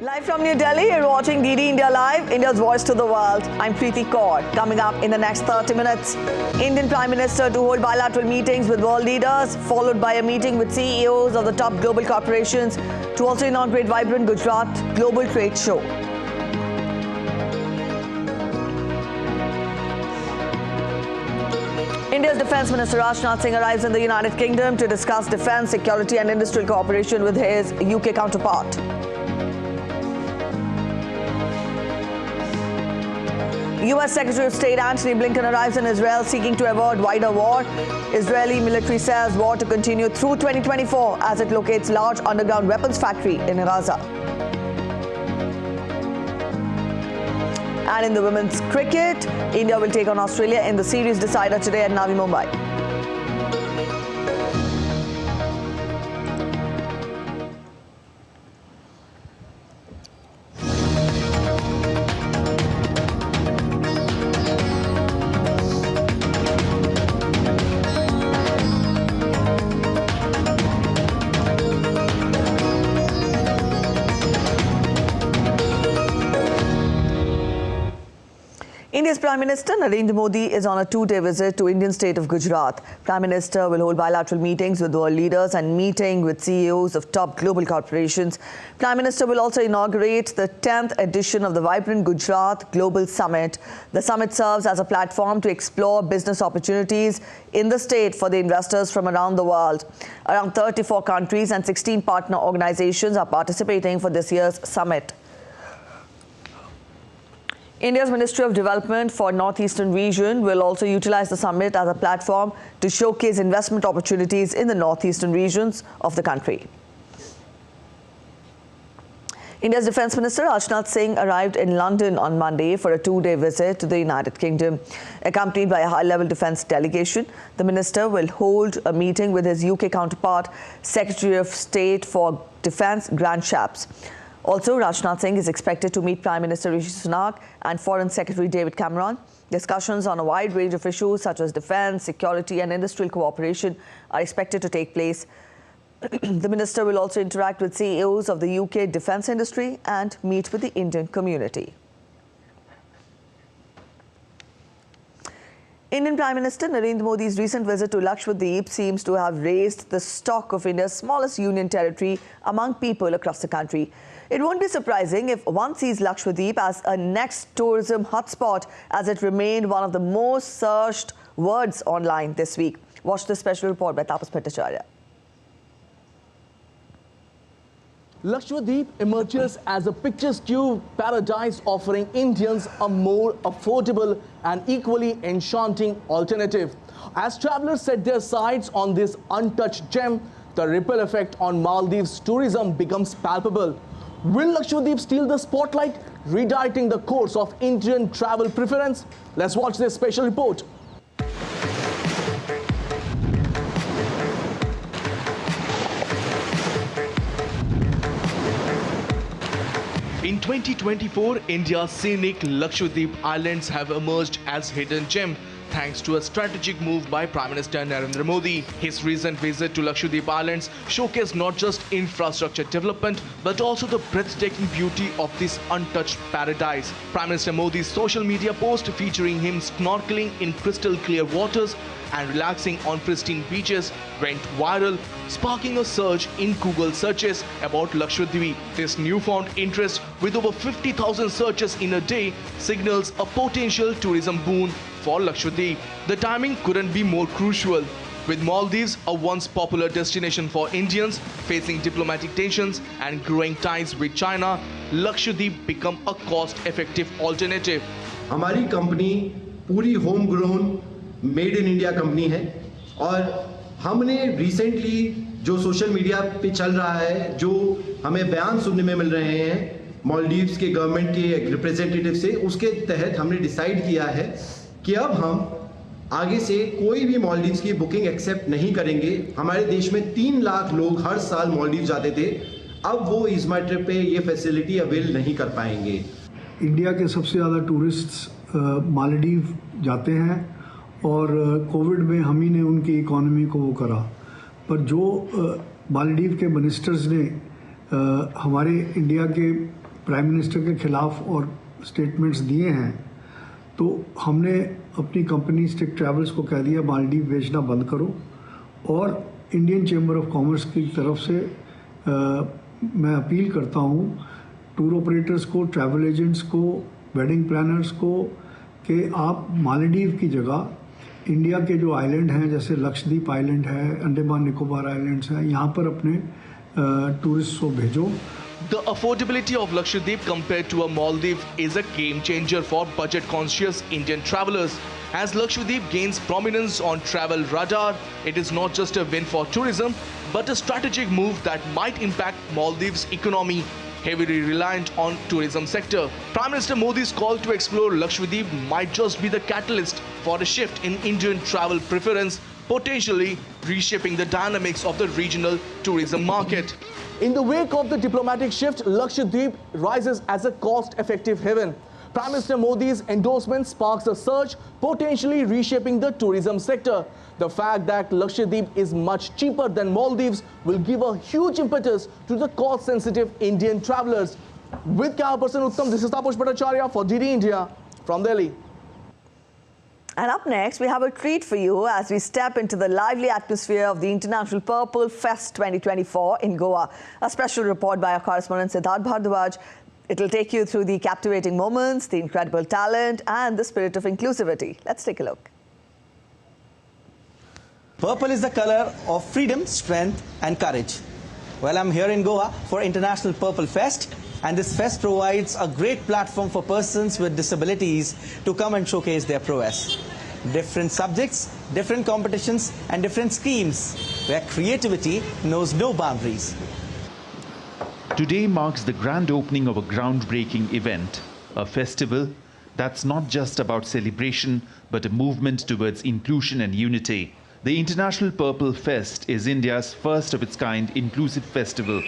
Live from New Delhi, you're watching DD India Live, India's voice to the world. I'm Preeti Kaur. Coming up in the next 30 minutes, Indian Prime Minister to hold bilateral meetings with world leaders, followed by a meeting with CEOs of the top global corporations to also inaugurate vibrant Gujarat Global Trade Show. India's Defence Minister Rajnath Singh arrives in the United Kingdom to discuss defence, security and industrial cooperation with his UK counterpart. US Secretary of State Antony Blinken arrives in Israel seeking to avoid wider war. Israeli military says war to continue through 2024 as it locates large underground weapons factory in Gaza. And in the women's cricket, India will take on Australia in the series decider today at Navi Mumbai. India's Prime Minister Narendra Modi is on a two-day visit to Indian state of Gujarat. Prime Minister will hold bilateral meetings with world leaders and meeting with CEOs of top global corporations. Prime Minister will also inaugurate the 10th edition of the Vibrant Gujarat Global Summit. The summit serves as a platform to explore business opportunities in the state for the investors from around the world. Around 34 countries and 16 partner organizations are participating for this year's summit. India's Ministry of Development for Northeastern region will also utilize the summit as a platform to showcase investment opportunities in the northeastern regions of the country. India's Defence Minister Rajnath Singh arrived in London on Monday for a two-day visit to the United Kingdom. Accompanied by a high-level defence delegation, the minister will hold a meeting with his UK counterpart, Secretary of State for Defence Grant Shapps. Also, Rajnath Singh is expected to meet Prime Minister Rishi Sunak and Foreign Secretary David Cameron. Discussions on a wide range of issues such as defence, security and industrial cooperation are expected to take place. The minister will also interact with CEOs of the UK defence industry and meet with the Indian community. Indian Prime Minister Narendra Modi's recent visit to Lakshadweep seems to have raised the stock of India's smallest union territory among people across the country. It won't be surprising if one sees Lakshadweep as a next tourism hotspot, as it remained one of the most searched words online this week. Watch this special report by Tapas Bhattacharya. Lakshadweep emerges as a picturesque paradise offering Indians a more affordable and equally enchanting alternative. As travelers set their sights on this untouched gem, the ripple effect on Maldives tourism becomes palpable. Will Lakshadweep steal the spotlight, redirecting the course of Indian travel preference? Let's watch this special report. In 2024, India's scenic Lakshadweep Islands have emerged as hidden gem thanks to a strategic move by Prime Minister Narendra Modi. His recent visit to Lakshadweep Islands showcased not just infrastructure development but also the breathtaking beauty of this untouched paradise. Prime Minister Modi's social media post featuring him snorkeling in crystal clear waters and relaxing on pristine beaches went viral, sparking a surge in Google searches about Lakshadweep. This newfound interest, with over 50,000 searches in a day, signals a potential tourism boon for Lakshadweep. The timing couldn't be more crucial. With Maldives, a once popular destination for Indians, facing diplomatic tensions and growing ties with China, Lakshadweep become a cost-effective alternative. हमारी company पूरी home grown made in India company है और हमने recently जो social media पे चल रहा है, जो हमें बयान सुनने में मिल रहे हैं मालदीव्स के गवर्नमेंट के रिप्रेजेंटेटिव से, उसके तहत हमने डिसाइड किया है कि अब हम आगे से कोई भी मालदीव्स की बुकिंग एक्सेप्ट नहीं करेंगे। हमारे देश में 3 लाख लोग हर साल मालदीव्स जाते थे, अब वो इस मैटर पे ये फैसिलिटी अवेल नहीं कर पाएंगे। इंडिया के सबसे ज़्यादा टूरिस्ट मालदीव जाते हैं और कोविड में हम ही ने उनकी इकोनॉमी को वो करा, पर जो मालदीव के मिनिस्टर्स ने हमारे इंडिया के प्राइम मिनिस्टर के खिलाफ और स्टेटमेंट्स दिए हैं, तो हमने अपनी कंपनी स्टिक ट्रैवल्स को कह दिया मालदीव भेजना बंद करो। और इंडियन चैम्बर ऑफ कॉमर्स की तरफ से मैं अपील करता हूँ टूर ऑपरेटर्स को, ट्रैवल एजेंट्स को, वेडिंग प्लानर्स को कि आप मालदीव की जगह इंडिया के जो आइलैंड हैं जैसे लक्षद्वीप आइलैंड है, अंडमान निकोबार आइलैंड्स हैं, यहाँ पर अपने टूरिस्ट को भेजो। The affordability of Lakshadweep compared to a Maldives is a game changer for budget-conscious Indian travelers. As Lakshadweep gains prominence on travel radar, it is not just a win for tourism, but a strategic move that might impact Maldives' economy, heavily reliant on tourism sector. Prime Minister Modi's call to explore Lakshadweep might just be the catalyst for a shift in Indian travel preference, potentially reshaping the dynamics of the regional tourism market. In the wake of the diplomatic shift, Lakshadweep rises as a cost-effective haven. Prime Minister Modi's endorsement sparks a surge, potentially reshaping the tourism sector. The fact that Lakshadweep is much cheaper than Maldives will give a huge impetus to the cost-sensitive Indian travelers. With camera person Uttam, this is Taposh Bhattacharya for DD India from Delhi. And up next, we have a treat for you as we step into the lively atmosphere of the International Purple Fest 2024 in Goa. A special report by our correspondent Siddharth Bhardwaj. It will take you through the captivating moments, the incredible talent, and the spirit of inclusivity. Let's take a look. Purple is the color of freedom, strength, and courage. Well, I'm here in Goa for International Purple Fest, and this fest provides a great platform for persons with disabilities to come and showcase their prowess. Different subjects, different competitions, and different schemes where creativity knows no boundaries. Today marks the grand opening of a groundbreaking event, a festival that's not just about celebration, but a movement towards inclusion and unity. The International Purple Fest is India's first of its kind inclusive festival.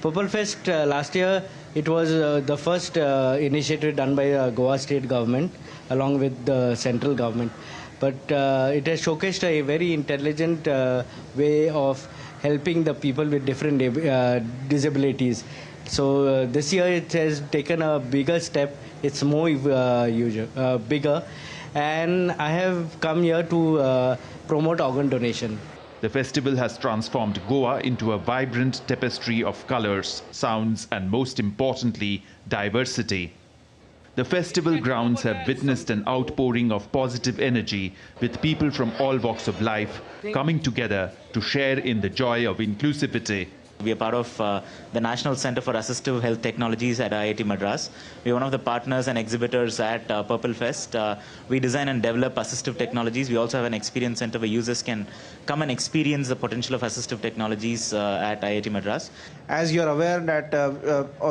Purple Fest last year, it was the first initiative done by Goa state government along with the central government. But it has showcased a very intelligent way of helping the people with different disabilities. So this year it has taken a bigger step. It's more bigger. And I have come here to promote organ donation. The festival has transformed Goa into a vibrant tapestry of colors, sounds, and most importantly, diversity. The festival grounds have witnessed an outpouring of positive energy with people from all walks of life coming together to share in the joy of inclusivity. We are part of the National Center for Assistive Health Technologies at IIT Madras. We are one of the partners and exhibitors at Purple Fest. We design and develop assistive technologies. We also have an experience center where users can come and experience the potential of assistive technologies at IIT Madras. As you are aware that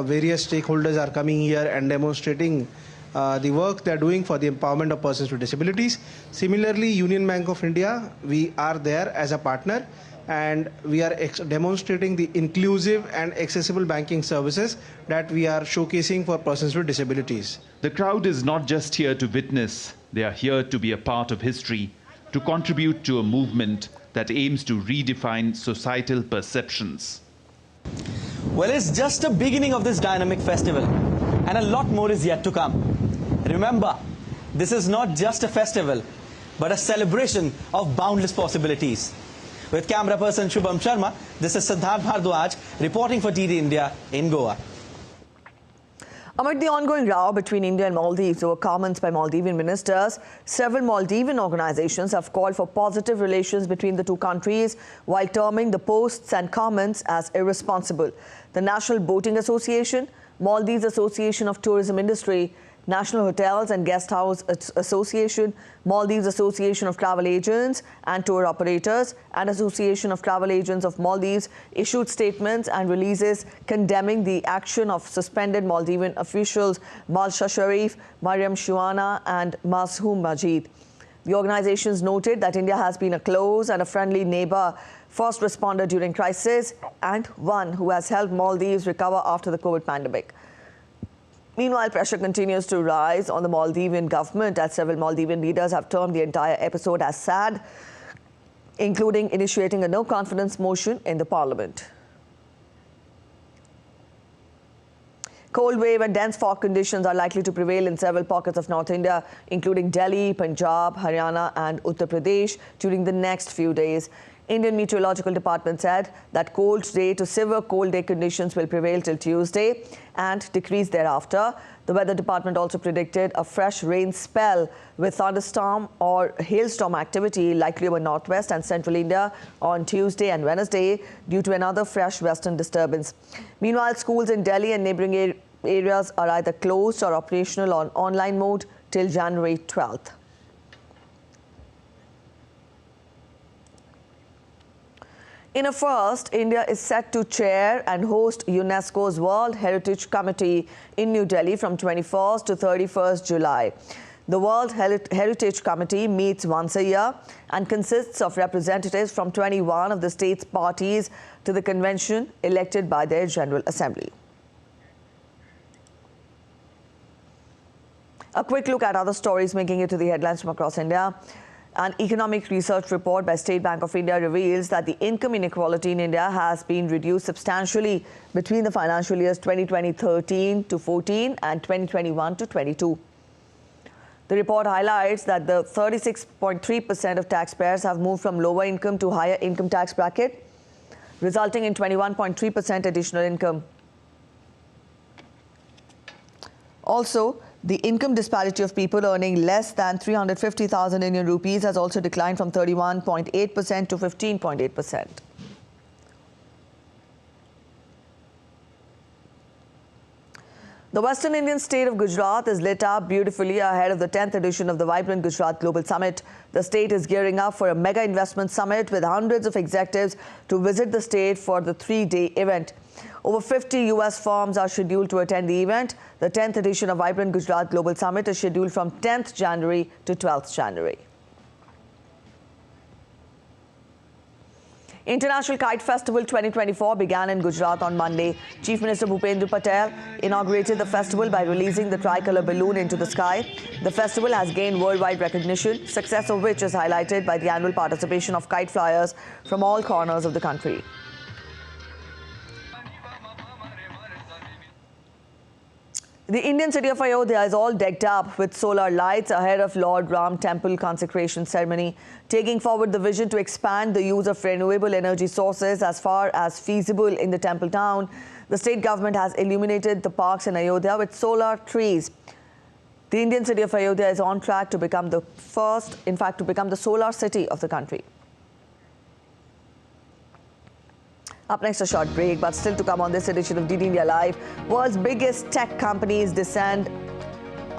various stakeholders are coming here and demonstrating the work they are doing for the empowerment of persons with disabilities. Similarly, Union Bank of India, we are there as a partner, and we are demonstrating the inclusive and accessible banking services that we are showcasing for persons with disabilities. The crowd is not just here to witness, they are here to be a part of history, to contribute to a movement that aims to redefine societal perceptions. Well, it's just the beginning of this dynamic festival, and a lot more is yet to come. Remember, this is not just a festival, but a celebration of boundless possibilities. With camera person Shubham Sharma, this is Siddharth Bhardwaj reporting for DD India in Goa. Amid the ongoing row between India and Maldives over comments by Maldivian ministers, several Maldivian organizations have called for positive relations between the two countries while terming the posts and comments as irresponsible. The National Boating Association, Maldives Association of Tourism Industry, National Hotels and Guest House Association, Maldives Association of Travel Agents and Tour Operators, and Association of Travel Agents of Maldives issued statements and releases condemning the action of suspended Maldivian officials Malsha Sharif, Mariam Shuana and Mazhoom Majid. The organizations noted that India has been a close and a friendly neighbor, first responder during crisis, and one who has helped Maldives recover after the COVID pandemic. Meanwhile, pressure continues to rise on the Maldivian government as several Maldivian leaders have termed the entire episode as sad, including initiating a no-confidence motion in the parliament. Cold wave and dense fog conditions are likely to prevail in several pockets of North India, including Delhi, Punjab, Haryana and Uttar Pradesh during the next few days. Indian Meteorological Department said that cold day to severe cold day conditions will prevail till Tuesday and decrease thereafter. The Weather Department also predicted a fresh rain spell with thunderstorm or hailstorm activity likely over northwest and central India on Tuesday and Wednesday due to another fresh western disturbance. Meanwhile, schools in Delhi and neighbouring areas are either closed or operational on online mode till January 12th. In a first, India is set to chair and host UNESCO's World Heritage Committee in New Delhi from 21st to 31st July. The World Heritage Committee meets once a year and consists of representatives from 21 of the state's parties to the convention elected by their General Assembly. A quick look at other stories making it to the headlines from across India. An economic research report by State Bank of India reveals that the income inequality in India has been reduced substantially between the financial years 2013 to 14 and 2021 to 22. The report highlights that the 36.3% of taxpayers have moved from lower income to higher income tax bracket, resulting in 21.3% additional income. Also, the income disparity of people earning less than 350,000 Indian rupees has also declined from 31.8% to 15.8%. The Western Indian state of Gujarat is lit up beautifully ahead of the 10th edition of the Vibrant Gujarat Global Summit. The state is gearing up for a mega investment summit with hundreds of executives to visit the state for the 3-day event. Over 50 US firms are scheduled to attend the event. The 10th edition of Vibrant Gujarat Global Summit is scheduled from 10th January to 12th January. International Kite Festival 2024 began in Gujarat on Monday. Chief Minister Bhupendra Patel inaugurated the festival by releasing the tricolour balloon into the sky. The festival has gained worldwide recognition, success of which is highlighted by the annual participation of kite flyers from all corners of the country. The Indian city of Ayodhya is all decked up with solar lights ahead of Lord Ram Temple consecration ceremony, taking forward the vision to expand the use of renewable energy sources as far as feasible in the temple town. The state government has illuminated the parks in Ayodhya with solar trees. The Indian city of Ayodhya is on track to become the first, in fact, to become the solar city of the country. Up next, a short break, but still to come on this edition of DD India Live. World's biggest tech companies descend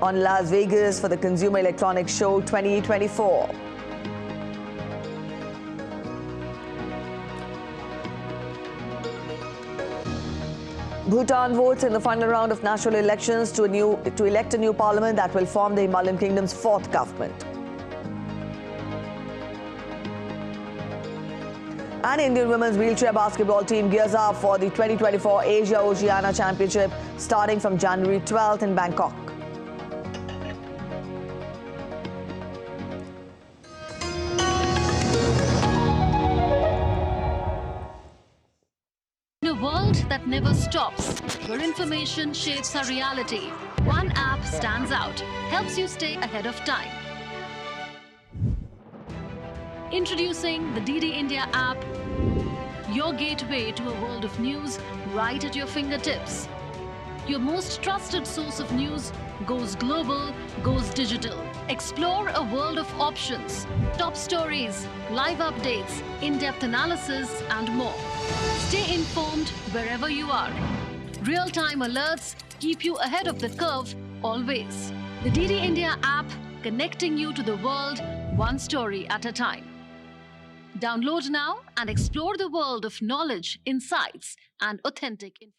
on Las Vegas for the Consumer Electronics Show 2024. Bhutan votes in the final round of national elections to elect a new parliament that will form the Himalayan Kingdom's fourth government. And Indian women's wheelchair basketball team gears up for the 2024 Asia Oceania Championship starting from January 12th in Bangkok. In a world that never stops, where information shapes our reality, one app stands out, helps you stay ahead of time. Introducing the DD India app, your gateway to a world of news right at your fingertips. Your most trusted source of news goes global, goes digital. Explore a world of options, top stories, live updates, in-depth analysis, and more. Stay informed wherever you are. Real-time alerts keep you ahead of the curve always. The DD India app, connecting you to the world, one story at a time. Download now and explore the world of knowledge, insights, and authentic information.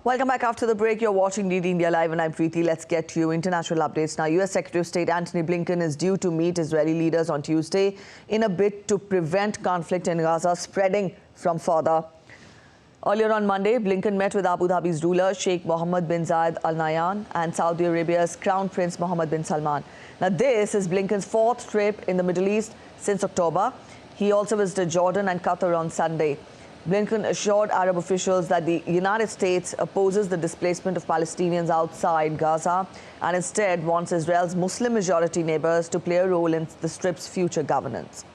Welcome back after the break. You're watching DD India Live and I'm Preeti. Let's get to international updates now. US Secretary of State Antony Blinken is due to meet Israeli leaders on Tuesday in a bid to prevent conflict in Gaza spreading from further. Earlier on Monday, Blinken met with Abu Dhabi's ruler, Sheikh Mohammed bin Zayed Al Nahyan, and Saudi Arabia's Crown Prince Mohammed bin Salman. Now, this is Blinken's fourth trip in the Middle East since October. He also visited Jordan and Qatar on Sunday. Blinken assured Arab officials that the United States opposes the displacement of Palestinians outside Gaza and instead wants Israel's Muslim-majority neighbors to play a role in the Strip's future governance.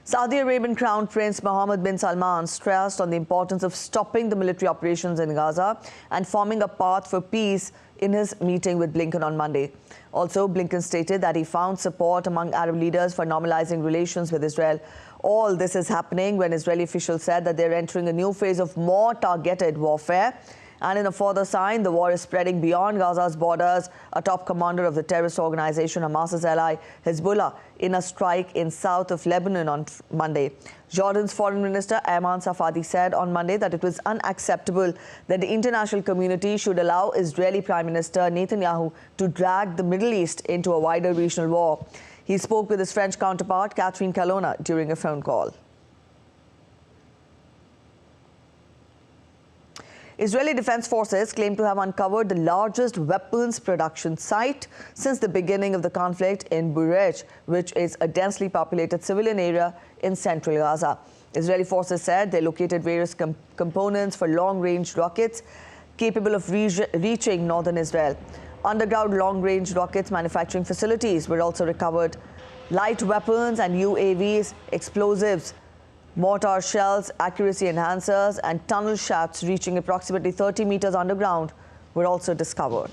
Saudi Arabian Crown Prince Mohammed bin Salman stressed on the importance of stopping the military operations in Gaza and forming a path for peace in his meeting with Blinken on Monday. Also, Blinken stated that he found support among Arab leaders for normalizing relations with Israel. All this is happening when Israeli officials said that they're entering a new phase of more targeted warfare. And in a further sign, the war is spreading beyond Gaza's borders. A top commander of the terrorist organization Hamas's ally, Hezbollah, in a strike in south of Lebanon on Monday. Jordan's foreign minister Ayman Safadi said on Monday that it was unacceptable that the international community should allow Israeli Prime Minister Netanyahu to drag the Middle East into a wider regional war. He spoke with his French counterpart, Catherine Colonna, during a phone call. Israeli Defense Forces claim to have uncovered the largest weapons production site since the beginning of the conflict in Burej, which is a densely populated civilian area in central Gaza. Israeli forces said they located various components for long-range rockets capable of reaching northern Israel. Underground long-range rockets manufacturing facilities were also recovered. Light weapons and UAVs, explosives, mortar shells, accuracy enhancers and tunnel shafts reaching approximately 30 meters underground were also discovered.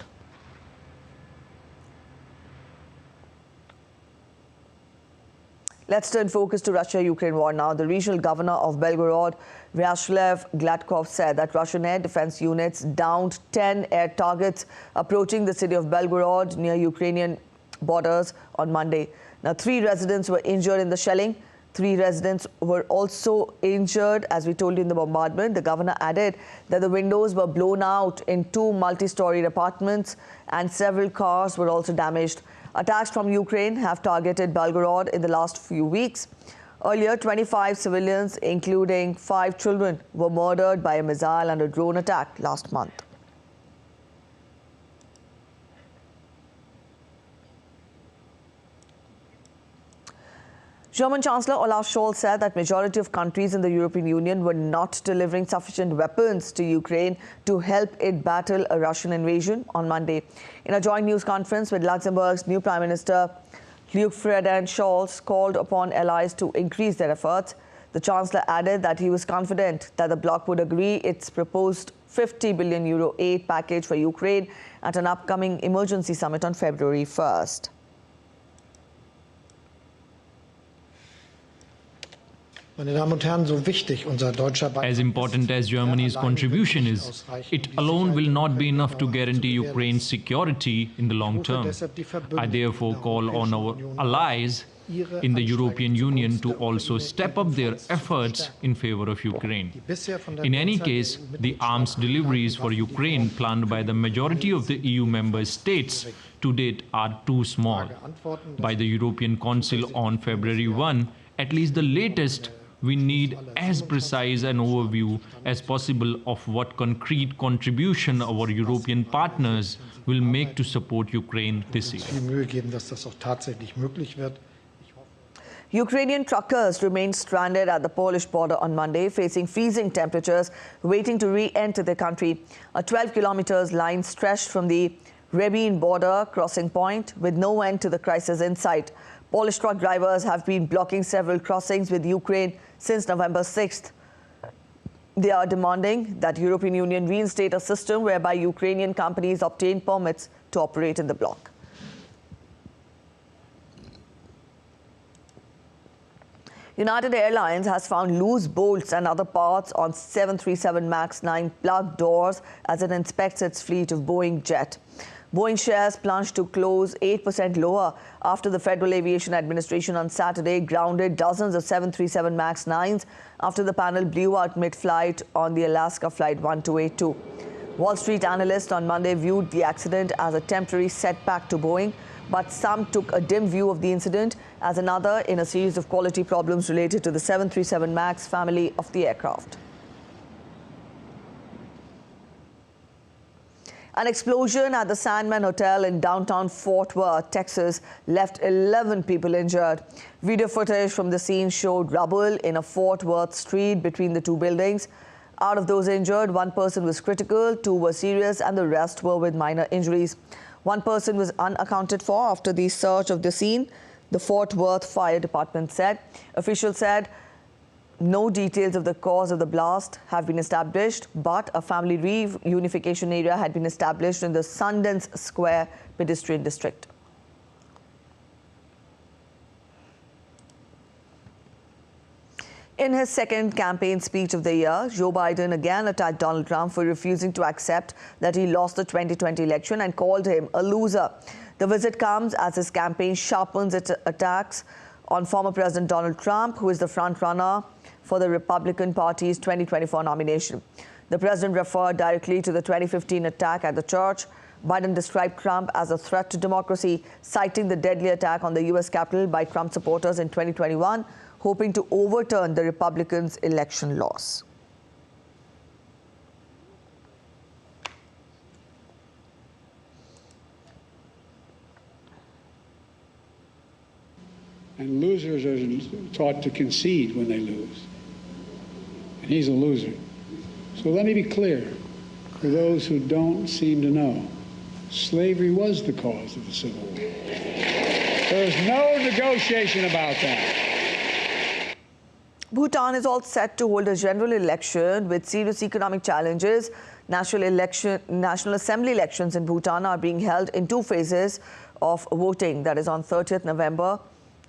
Let's turn focus to Russia-Ukraine war now. The regional governor of Belgorod, Vyacheslav Gladkov, said that Russian air defense units downed 10 air targets approaching the city of Belgorod near Ukrainian borders on Monday. Now, 3 residents were injured in the shelling. 3 residents were also injured, as we told you, in the bombardment. The governor added that the windows were blown out in 2 multi-storied apartments and several cars were also damaged. Attacks from Ukraine have targeted Belgorod in the last few weeks. Earlier, 25 civilians, including 5 children, were murdered by a missile and a drone attack last month. German Chancellor Olaf Scholz said that majority of countries in the European Union were not delivering sufficient weapons to Ukraine to help it battle a Russian invasion on Monday. In a joint news conference with Luxembourg's new Prime Minister, Friedrich Scholz called upon allies to increase their efforts. The Chancellor added that he was confident that the bloc would agree its proposed €50 billion aid package for Ukraine at an upcoming emergency summit on February 1st. As important as Germany's contribution is, it alone will not be enough to guarantee Ukraine's security in the long term. I therefore call on our allies in the European Union to also step up their efforts in favor of Ukraine. In any case, the arms deliveries for Ukraine planned by the majority of the EU member states to date are too small. By the European Council on February 1, at least the latest, we need as precise an overview as possible of what concrete contribution our European partners will make to support Ukraine this year. Ukrainian truckers remained stranded at the Polish border on Monday, facing freezing temperatures, waiting to re-enter the country. A 12 kilometers line stretched from the Rebin border crossing point with no end to the crisis in sight. Polish truck drivers have been blocking several crossings with Ukraine since November 6th. They are demanding that the European Union reinstate a system whereby Ukrainian companies obtain permits to operate in the bloc. United Airlines has found loose bolts and other parts on 737 MAX 9 plug doors as it inspects its fleet of Boeing jet. Boeing shares plunged to close 8% lower after the Federal Aviation Administration on Saturday grounded dozens of 737 MAX 9s after the panel blew out mid-flight on the Alaska Flight 1282. Wall Street analysts on Monday viewed the accident as a temporary setback to Boeing, but some took a dim view of the incident as another in a series of quality problems related to the 737 MAX family of the aircraft. An explosion at the Sandman Hotel in downtown Fort Worth, Texas, left 11 people injured. Video footage from the scene showed rubble in a Fort Worth street between the two buildings. Out of those injured, one person was critical, two were serious, and the rest were with minor injuries. One person was unaccounted for after the search of the scene, the Fort Worth Fire Department said. Officials said no details of the cause of the blast have been established, but a family reunification area had been established in the Sundance Square pedestrian district. In his second campaign speech of the year, Joe Biden again attacked Donald Trump for refusing to accept that he lost the 2020 election and called him a loser. The visit comes as his campaign sharpens its attacks on former President Donald Trump, who is the front-runner for the Republican Party's 2024 nomination. The president referred directly to the 2015 attack at the church. Biden described Trump as a threat to democracy, citing the deadly attack on the U.S. Capitol by Trump supporters in 2021, hoping to overturn the Republicans' election loss. And losers are taught to concede when they lose. And he's a loser. So let me be clear, for those who don't seem to know, slavery was the cause of the Civil War. There's no negotiation about that. Bhutan is all set to hold a general election with serious economic challenges. National Assembly elections in Bhutan are being held in two phases of voting. That is on 30th November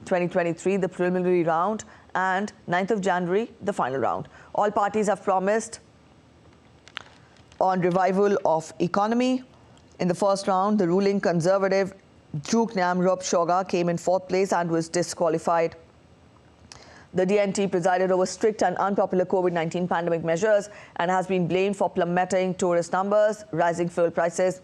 2023, the preliminary round, and 9th of January, the final round. All parties have promised on revival of economy. In the first round, the ruling conservative Druk Namrup Shoga came in fourth place and was disqualified. The DNT presided over strict and unpopular COVID-19 pandemic measures and has been blamed for plummeting tourist numbers, rising fuel prices.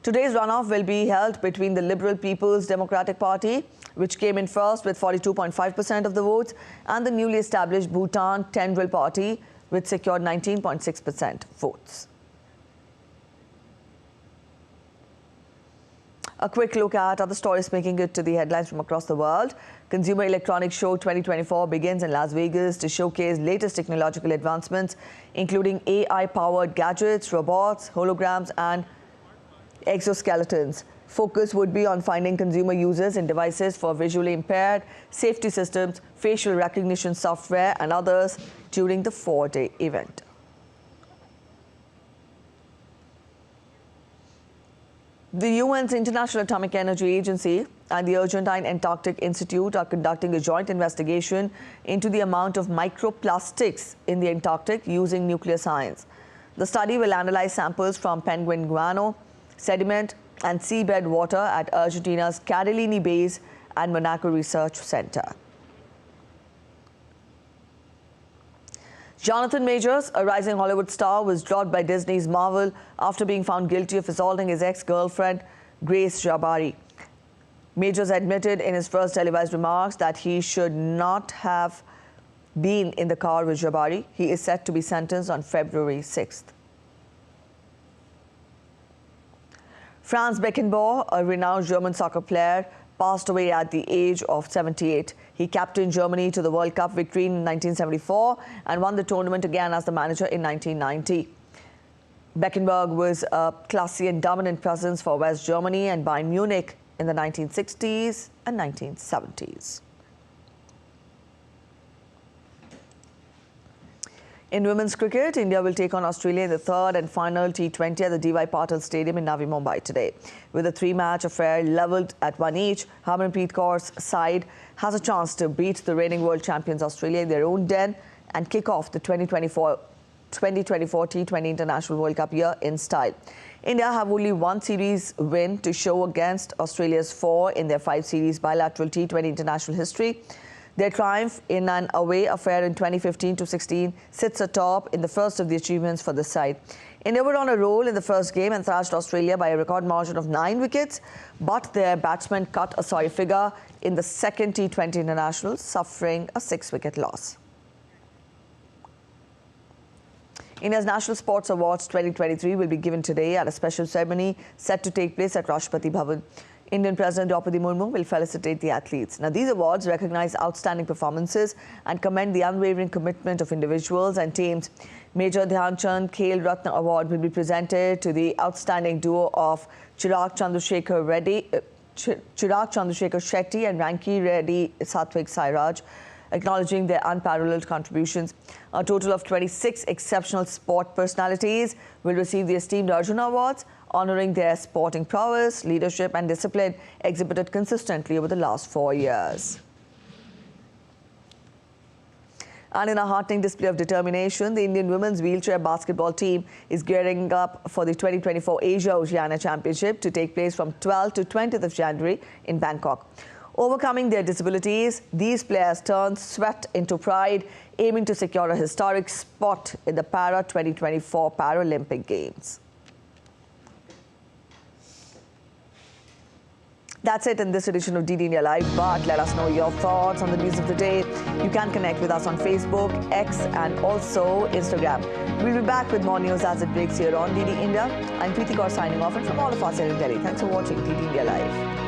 Today's runoff will be held between the Liberal People's Democratic Party, which came in first with 42.5% of the votes, and the newly established Bhutan Tendril Party, which secured 19.6% votes. A quick look at other stories making it to the headlines from across the world. Consumer Electronics Show 2024 begins in Las Vegas to showcase latest technological advancements, including AI-powered gadgets, robots, holograms, and exoskeletons. Focus would be on finding consumer users in devices for visually impaired, safety systems, facial recognition software, and others during the four-day event. The UN's International Atomic Energy Agency and the Argentine Antarctic Institute are conducting a joint investigation into the amount of microplastics in the Antarctic using nuclear science. The study will analyze samples from penguin guano, sediment, and seabed water at Argentina's Carolini Base and Monaco Research Center. Jonathan Majors, a rising Hollywood star, was dropped by Disney's Marvel after being found guilty of assaulting his ex-girlfriend, Grace Jabari. Majors admitted in his first televised remarks that he should not have been in the car with Jabari. He is set to be sentenced on February 6th. Franz Beckenbauer, a renowned German soccer player, passed away at the age of 78. He captained Germany to the World Cup victory in 1974 and won the tournament again as the manager in 1990. Beckenbauer was a classy and dominant presence for West Germany and Bayern Munich in the 1960s and 1970s. In women's cricket, India will take on Australia in the third and final T20 at the D.Y. Patil Stadium in Navi Mumbai today. With a three-match affair levelled at one each, Harmanpreet Kaur's side has a chance to beat the reigning world champions Australia in their own den and kick off the 2024 T20 International World Cup year in style. India have only one series win to show against Australia's 4 in their 5-series bilateral T20 international history. Their triumph in an away affair in 2015-16 sits atop in the first of the achievements for the side. India were on a roll in the first game and thrashed Australia by a record margin of 9 wickets, but their batsmen cut a sorry figure in the second T20 international, suffering a 6-wicket loss. India's National Sports Awards 2023 will be given today at a special ceremony set to take place at Rashtrapati Bhavan. Indian President Draupadi Murmu will felicitate the athletes. Now, these awards recognize outstanding performances and commend the unwavering commitment of individuals and teams. Major Dhyan Chand Khel Ratna Award will be presented to the outstanding duo of Chirag Chandrasekhar Shetty and Ranki Reddy Satvik Sairaj, acknowledging their unparalleled contributions. A total of 26 exceptional sport personalities will receive the esteemed Arjuna Awards, honouring their sporting prowess, leadership and discipline exhibited consistently over the last 4 years. And in a heartening display of determination, the Indian women's wheelchair basketball team is gearing up for the 2024 Asia Oceania Championship to take place from 12th to 20th of January in Bangkok. Overcoming their disabilities, these players turn sweat into pride, aiming to secure a historic spot in the Para 2024 Paralympic Games. That's it in this edition of DD India Live, but let us know your thoughts on the news of the day. You can connect with us on Facebook, X and also Instagram. We'll be back with more news as it breaks here on DD India. I'm Preeti Kaur signing off, and from all of us here in Delhi, thanks for watching DD India Live.